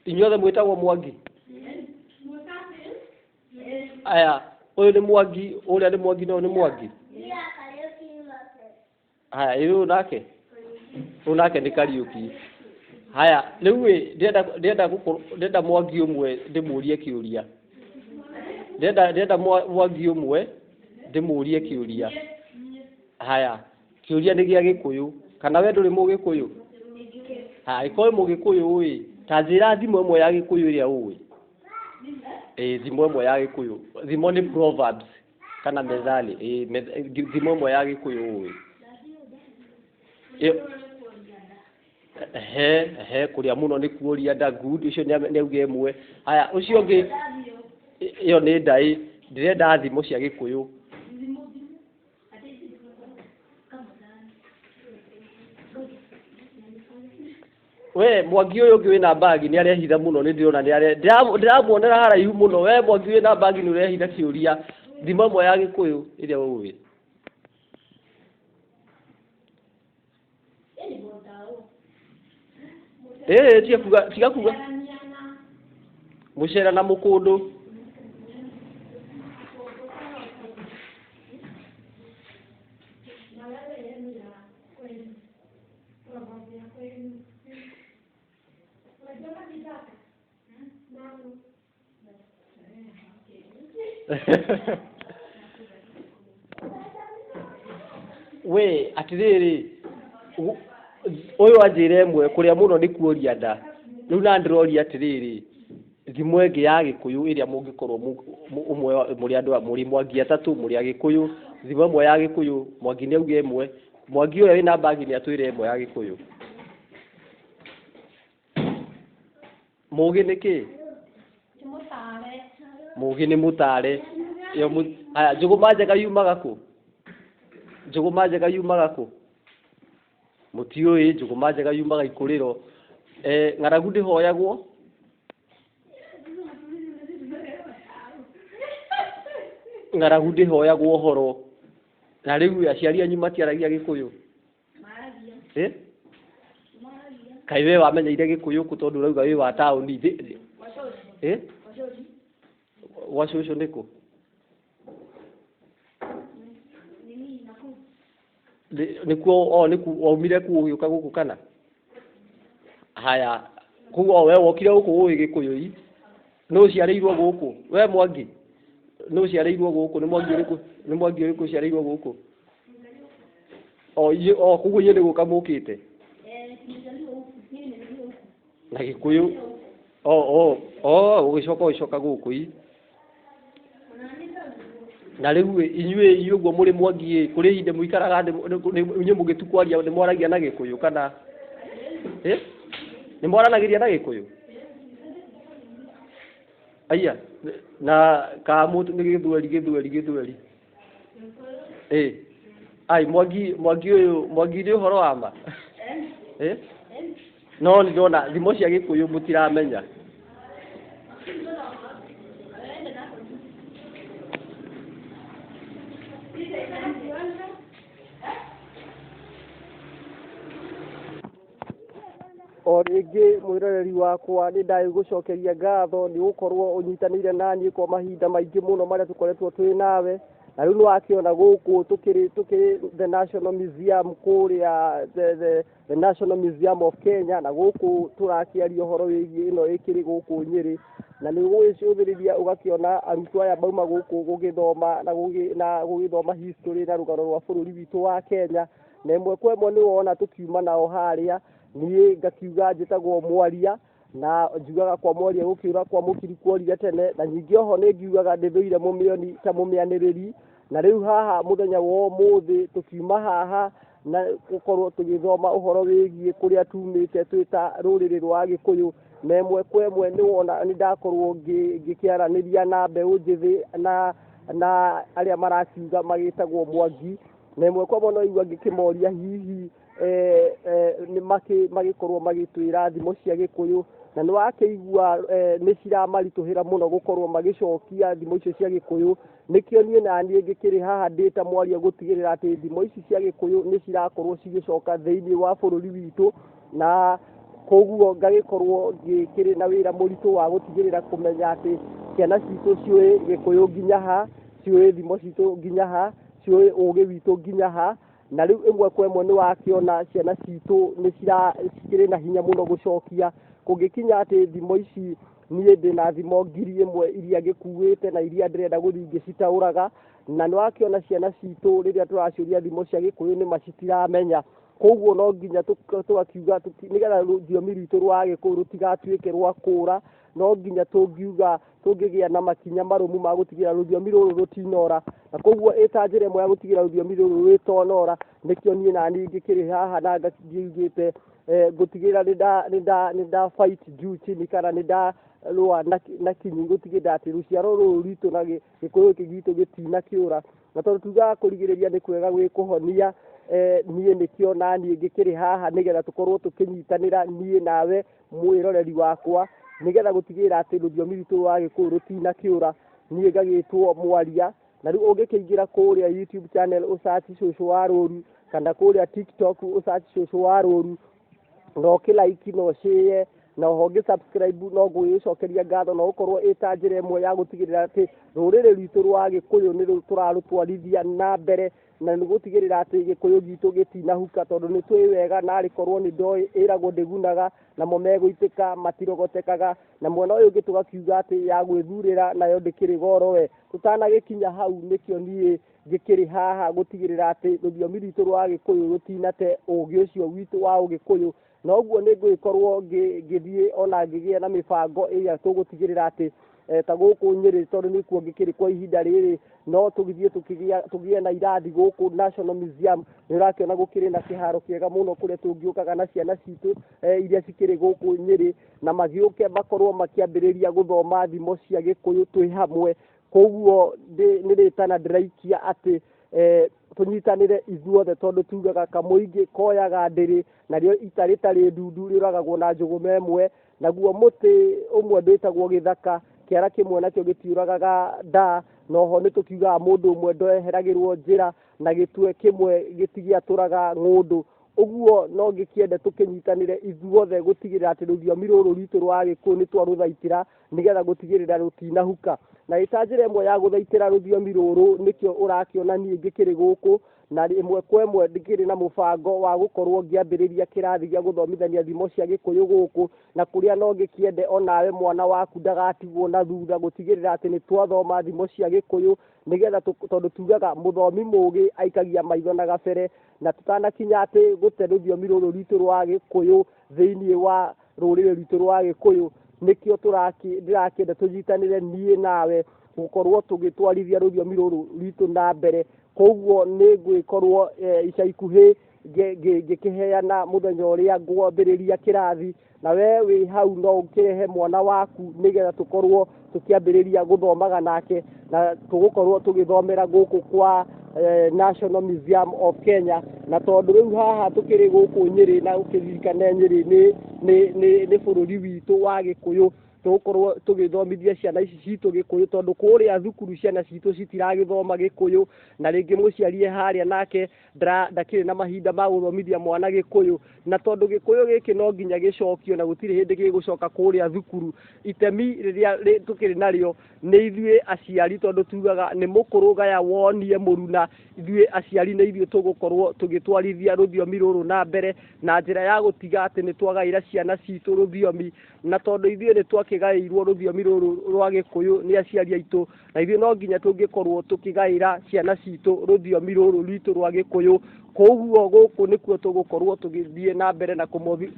Inyuothe mwitagwo Mwangi. Aya, uyu ni Mwangi, uria ni Mwangi no ni Mwangi. Haya, iru nake. Unake ni Kariuki. Haya, riu ndenda Mwangi umwe ndimurie kiuria. Ndenda Mwangi umwe ndimurie kiuria. Haya, kiuria ni gia Gikuyu. Kana we nduri Mugikuyu? Haya, ikoe Mugikuyu ui. Ta njira thimo imwe ya Gikuyu iria ui. Thimo imwe ya Gikuyu. Thimo ni proverbs kana methali. Thimo imwe ya Gikuyu ui. Kuria muno ni kuoria nda good icio ni auge imwe. Haya, ucio ngi iyo ni ndai ndirenda thimo cia Gikuyu. We Mwangi uyu ngi wina bagi ni arehitha muno ni ndirona ni ndiramuonera haraihu muno. We Mwangi wina bagi ni urehitha kiuria thimo imwe ya Gikuyu iria uwi. Tiga kuga mucera na mukundu. We atiriri uyu anjire mwe kuria muno ni kuoria nda. Riu na ndiroria atiriri thimo ingi ya Gikuyu iria mungikorwo umwe muri andu muri Mwangi atatu muri Gikuyu. Thimo imwe ya Gikuyu Mwangi ni auge imwe. Mwangi uyu wina bagi ni atwire imwe ya Gikuyu. Mugi niki? Mugi ni mutare. Aya, njuguma njega yumaga ku? Njuguma njega yumaga ku? Mutioi njuguma njega yumaga ikuriro. Ng'aragu ndihoyagwo? Ng'aragu ndihoyagwo horo. Na riu aciari anyu matiaragia Gikuyu? Kai we wamenyeire Gikuyu ku tondu urauga wi wa tauni thi? Wacucu niku? Nikuo waumire ku ugiuka guku kana? Haya, kuo we wokire guku uwi Gikuyu i? No ciareirwo guku? We Mwangi? No ciareirwo guku? Ni Mwangi uriku? Ni Mwangi uriku ciareirwo guku? Kuguo inyi ni guka mukite? Na Gikuyu? Ugicoka guku i? Na riu inyuĩ uguo muri Mwangi kuri inde muikaraga inyu mugitukwaria ni mwaragia na Gikuyu kana ni mwaranagiria na Gikuyu? Aya, na ka mutu ni githueri ai Mwangi ni uhoro wa ma no ni ndona thimo cia Gikuyu mutiramenya. O ringi mwiroreri wakwa ni ndai gucokeria ngatho ni gukorwo unyitanire nani kwa mahinda maingi muno maria tukoretwo twi nawe. Na riu ni wakiona guku tukiri the National Museum kuria the National Museum of Kenya, na guku turakiaria uhoro wigi ino ikiri guku Nyeri. Na ni gwicũthĩrĩria ugakiona arutwo aya bauma guku gugithoma na gugithoma history na rugano rwa bũrũri witũ wa Kenya. Na imwe kwa imwe ni wona tukiuma nao haria niĩ ngakiuga njĩtagwo Mwaria na njugaga kwa Mwaria gukiura kwa mukiri kuorire tene, na nyingĩ oho nĩ ngiugaga ndĩthũire mũmĩoni ta mũmĩanĩrĩri. Na riu haha muthenya wa ũmũthĩ tukiuma haha na gukorwo tugithoma uhoro wigie kuria tumite twita rũrĩrĩ rwa Gikuyu. Na imwe kwa imwe ni wona ni ndakorwo ngikiaraniria na mbeũ njithi na aria marakiuga magitagwo Mwangi. Na imwe kwa imwe no igua ngikimoria hihi ni magikorwo magitwira thimo cia Gikuyu, na ni wakeigua ni ciramaritũhĩra muno gukorwo magicokia thimo icio cia Gikuyu. Nikio nie na nie ngikiri haha ndita Mwaria gutigirira ati thimo ici cia Gikuyu ni cirakorwo cigicoka thiini wa bũrũri witũ. Na koguo ngagikorwo ngikiri na wira muritu wa gutigirira kumenya ati ciana citu ciui Gikuyu nginya ha, ciui thimo citu nginya ha, ciui ugi witu nginya ha, na riu imwe kwa imwe ni wakiona ciana citu ni cikiri na hinya muno gucokia kungikinya ati thimo ici nie ndina thimo 1000 iria ngikuite na iria ndirenda guthii ngicitauraga, na ni wakiona ciana citu riria turaciuria thimo cia Gikuyu ni macitiramenya. Koguo no nginya tugakiuga nigetha ruthiomi rwitu rwa Gikuyu rutigatuike rwa kura, no nginya tungiuga tungigia na makinya marumu ma gutigira ruthiomi ruru rutinora, na koguo eta njira imwe ya gutigira ruthiomi ruru rwitonora nikio nie na ni ngikiri haha na ngakiugite gutigira nida fight juu chini kana nida rwa na kinyi gutigira ati ruciaro ruru rwitu na Gikuyu kigitu gitina kiura, na tondu tuga kurigiriria ni kwega gwi kuhonia nie nikio na nie ngikiri haha nigetha tukorwo tukinyitanira nie nawe mwiroreri wakwa nigetha gutigira ati ruthiomi rwitu rwa Gikuyu rutina kiura. Nie ngagitwo mwaria, na riu ungikiingira kuria YouTube channel usearch Cucu wa Rũru kana kuria TikTok usearch Cucu wa Rũru, no like no share na honge subscribe no gwicokeria ngatho no ukorwo eta njira imwe ya gutigirira ati rurire rwitu rwa Gikuyu ni turarutwarithia na mbere, na ni gutigirira ati Gikuyu gitu gitinahuka, tondu ni twi wega na rikorwo ni ndoi iragwo ndigunaga na mo meguitika matirogotekaga, na mwena uyu gitugakiuga ati ya gwithurira nayo ndikiri goro we tutanagikinya hau nikio nie ngikiri haha gutigirira ati ruthiomi rwitu rwa Gikuyu rutinate ugi ucio witu wa Ugikuyu. Na uguo ni ngwikorwo ngithie ona ngigia na mibango iria tugutigirira ati ta guku Nyeri tondu ni kuo ngikiri kwa ihinda riri, no tugithie tugie na irathi guku National Museum ni rakiona gukiri na kiharo kiega muno kuria tungiukaga na ciana citu iria cikiri guku Nyeri, na magiuke makorwo makiambiriria guthoma thimo cia Gikuyu twi hamwe. Koguo ni ritana ndiraikia ati tunyitanire ithuothe tondu tugaga kamuingi koyaga ndiri na rio itaritari ndundu riragagwo na njugume emwe, naguo muti umwe ndwitagwo githaka kiara kimwe nakio gitiuragaga nda, noho ni tukiuga mundu umwe ndoeheragirwo njira na gitue kimwe gitigiaturaga ngundu. Uguo no ngikiende tukinyitanire ithuothe gutigirira ati ruthiomi ruru rwitu rwa Gikuyu ni twaruthaitira nigetha gutigirira rutinahuka, na itanjire imwe ya guthaitira ruthiomi ruru nikio urakiona nie ngikiri guku, na imwe kwa imwe ndikiri na mubango wa gukorwo ngiambiriria kirathi gia guthomithania thimo cia Gikuyu guku, na kuria no ngikiende onawe mwana waku ndagatigwo na thutha gutigirira ati ni twathoma thimo cia Gikuyu nigetha tondu tugaga muthomi mugi aikagia maitho na gabere, na tutanakinya ati gute ruthiomi ruru rwitu rwa Gikuyu thiini wa rurire rwitu rwa Gikuyu nikio ndirakienda tunyitanire nie nawe gukorwo tugitwarithia ruthiomi ruru rwitu na mbere. Koguo ni ngwikorwo ica ikuhi ngikiheana muthenya uria ngwambiriria kirathi, na we wi hau no ukirehe mwana waku nigetha tukorwo tukiambiriria guthomaga nake, na tugukorwo tugithomera guku kwa National Museum of Kenya. Na tondu riu haha tukiri guku Nyeri na ukirikane Nyeri ni bururi witu wa Gikuyu, tukorwo tugithomithia ciana ici citu Gikuyu tondu kuria thukuru ciana citu citiragithoma Gikuyu, na ringi muciarie haria nake ndakiri na mahinda ma guthomithia mwana Gikuyu, na tondu Gikuyu giki no nginya gicokio na gutiri hindi gigucoka kuria thukuru. Itemi riria tukiri nario ni ithue aciari tondu tugaga ni mukuru gaya wonie muruna, ithue aciari ni ithue tugukorwo tugitwarithia ruthiomi ruru na mbere na njira ya gutiga ati ni twagaira ciana citu ruthiomi, na tondu ithue ni twakigairwo ruthiomi ruru rwa Gikuyu ni aciari aitu, na ithue no nginya tungikorwo tukigaira ciana citu ruthiomi ruru rwitu rwa Gikuyu. Koguo guku nikuo tugukorwo tugithie na mbere na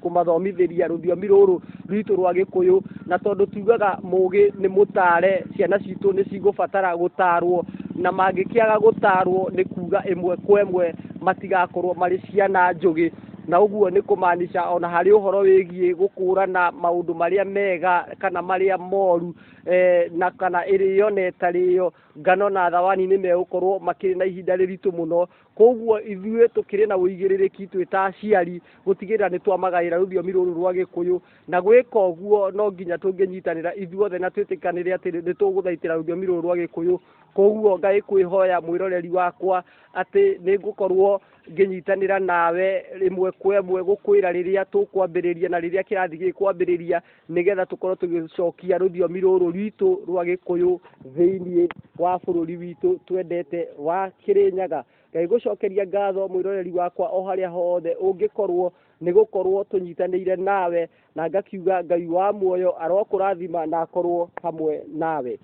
kumathomithiria ruthiomi ruru rwitu rwa Gikuyu, na tondu tugaga mugi ni mutare ciana citu ni cigubatara gutarwo, na mangikiaga gutarwo ni kuga imwe kwa imwe matigakorwo mari ciana njugi. Na uguo ni kumaanisha ona hari uhoro wigie gukurana maundu maria mega kana maria moru na kana irio na itariyo, ngano na thawani nĩ megũkorwo makĩrĩ na ihinda rĩritũ mũno. Koguo ithuĩ tũkĩrĩ na ũigĩrĩrĩki twĩ ta aciari gũtigĩrĩra nĩ twamagaĩra rũthiomi rũrũ rwa Gĩkũyũ, na gwĩka ũguo no nginya tũngĩnyitanĩra ithuothe na twĩtĩkanĩre atĩ nĩ tũgũthaitĩra rũthiomi rũrũ rwa Gĩkũyũ. Koguo ngagĩkwĩhoya mwĩroreri wakwa atĩ nĩ ngũkorwo ngĩnyitanĩra nawe ĩmwe kwa ĩmwe gũkwĩra rĩrĩa tũkwambĩrĩria na rĩrĩa kĩrathi gĩkwambĩrĩria, nĩgetha tũkorwo tũgĩcokia rũthiomi rũrũ rwitũ rwa Gĩkũyũ thĩinĩ wa bũrũri witũ twendete wa Kĩrĩnyaga. Ngai gũcokeria ngatho mwĩroreri wakwa o harĩa hothe ũngĩkorwo, nĩ gũkorwo tũnyitanĩire nawe, na ngakiuga Ngai wa muoyo arokũrathima na akorwo hamwe nawe.